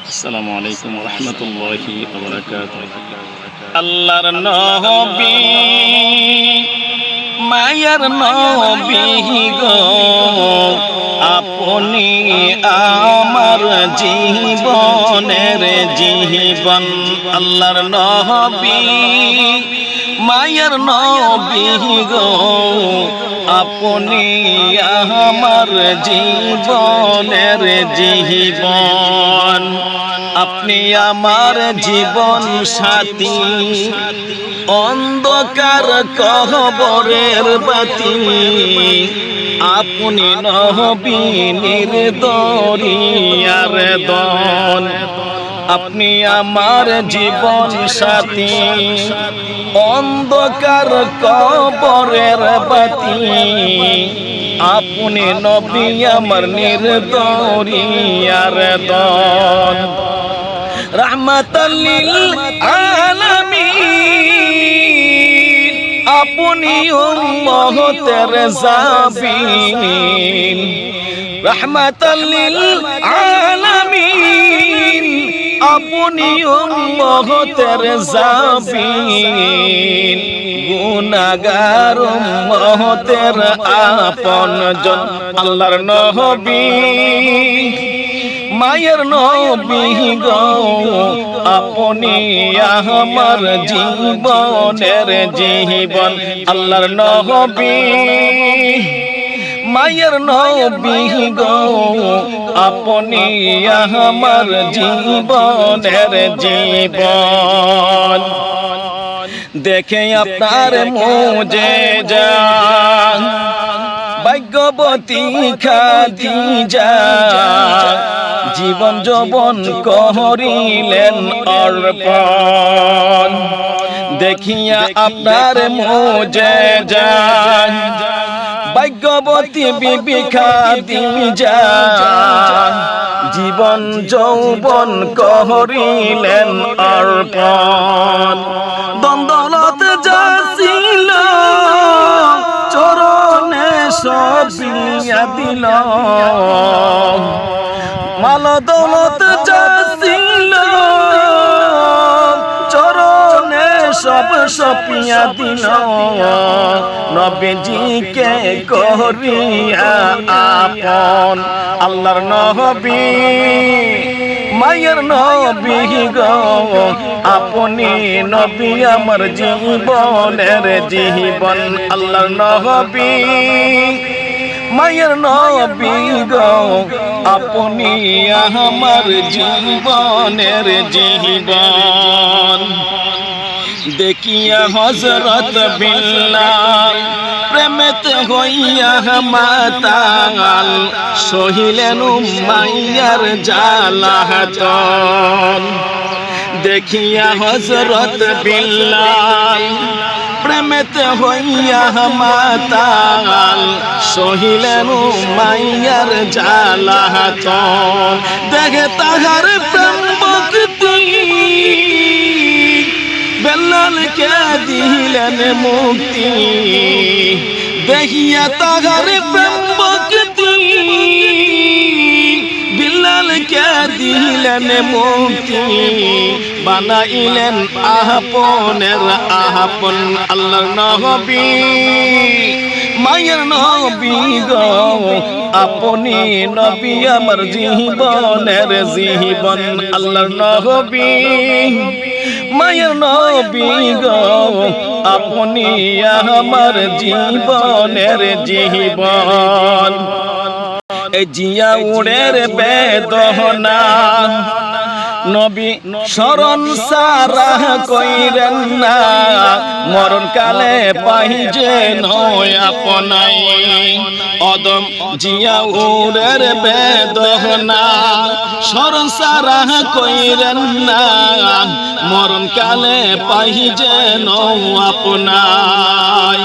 আসসালামু আলাইকুম ওয়া রাহমাতুল্লাহি ওয়া বারাকাতুহু। আল্লাহর নবী মায়ার নবী গো, আপনি আমার জীবনের জীবন। আল্লাহর নবী মায়ার নবী গো, আপনি আমার জীবনের জীবন। আপনি আমার জীবন সাথী, অন্ধকার কবরের বাতি। আপনি নবী নির্দরিয়ার দন। আপনি আমার জীবন সাথী, অন্ধকার কবরের বাতি। আপনি নবী আমার নির্দরিয়ার দন। রাহমাতাল লিল আলামিন, আপনি উম্মতের জাবিন। রাহমাতাল লিল আলামিন, আপনি উম্মতের জাবিন। গুনাহগার উম্মতের আপনজন। আল্লাহর নবী মায়ের নবী গো, আপনি আমার জীবনের জীবন। আল্লাহর নবী মায়ের নবী গো, আপনি আমার জীবনের জীবন। দেখে আপনার মুজেজা, ভাগ্যবতী খাদিজা জীবন যৌবন করিলেন অর্পণ। দেখিয়া আপনার মুজেজা, ভাগ্যবতী বিবি খাদিজা জীবন যৌবন করিলেন অর্পণ। দ্বন্দ্বলত যা ছিল চরণে সব বিলিয়া দিল। মাল দৌলত যা ছিল চরণে সব সপিয়া দিল। নবীজিকে করিয়া আপন। আল্লাহর নবী মায়ের নবী গো, আপনি নবী আমার জীবনের জীবন। আল্লাহর নবী মায়ের নবী গো, আপনি আমার জীবনের জীবন। দেখিয়া হযরত বিল্লাল প্রেমেতে হইয়া মাতাল, সহিলেন উমাইয়ার জালাতন। দেখিয়া হযরত বিল্লাল প্রেমেতে হইয়া মাতাল, সহিলেন উমাইয়ার জালাতন। দেখে তাহার প্রেম ভক্তি বেলালকে দিলেন মুক্তি। দেখিয়া তাহার প্রেম ভক্তি বেলালকে দিলেন মুক্তি। বানাইলেন আপনের আপন। আল্লাহর নবী মায়ের নবী গো, আপনি নবী আমার জীবনের জীবন। আল্লাহর নবী মায়ের নবী গো, আপনি আমার জীবনের জীবন। এই জিয়া উড়ের বেদনা নবী শরণ সারা কইরেন না। মরণ কালে পাই যে নয় আপনাই। অদম জিয়া উড়ের বেদনা শরণ সারা কইরেন না। মরণ কালে পাই যে নয় আপনাই।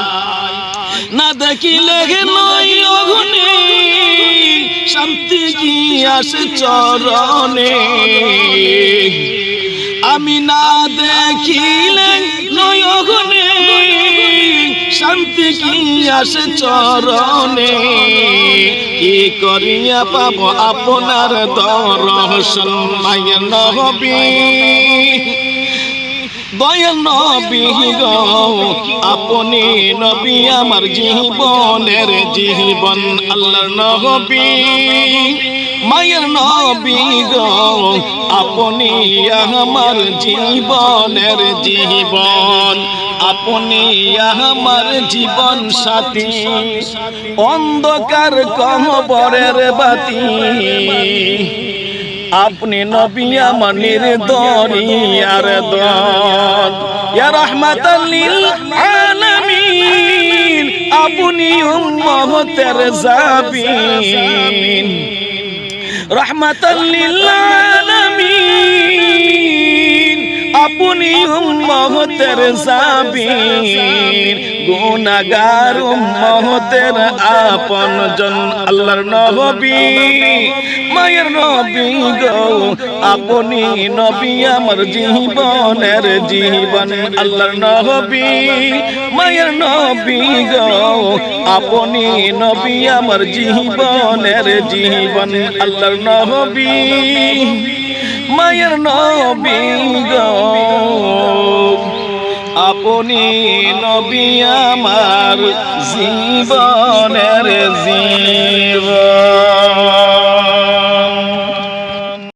না দেখিলে নয় অগ্নি, শান্তি কি আসে চরণে। আমি না দেখিলে নয়নে, শান্তি কি আসে চরণে, কি করিয়া পাব আপনার দর্শন। মায়ের নবী দয়াল নবী গো, আপনি নবী আমার জীবনের জীবন। আল্লাহর নবী মায়ের নবী গো, আপনি আমার জীবনের জীবন। আপনি আমার জীবন সাথী, অন্ধকার কবরের বাতি। আপনি নবী আমার নির্দরিয়ার দন, ইয়া রাহমাতাল লিল আলামিন। আপনি উম্মতের জাবিন, রাহমাতাল লিল আলামিন। আপনি উম্মতের জাবিন, গুনাহগার উম্মতের আপনজন। আল্লাহর নবী মায়ের নবী গো, আপনি নবী আমার জীবনের জীবন। আল্লাহর নবী মায়ের নবী গো, আপনি নবী আমার জীবনের জীবন। আল্লাহর নবী মায়ের নবী গো, আপনি নবী আমার জীবনের জীবন।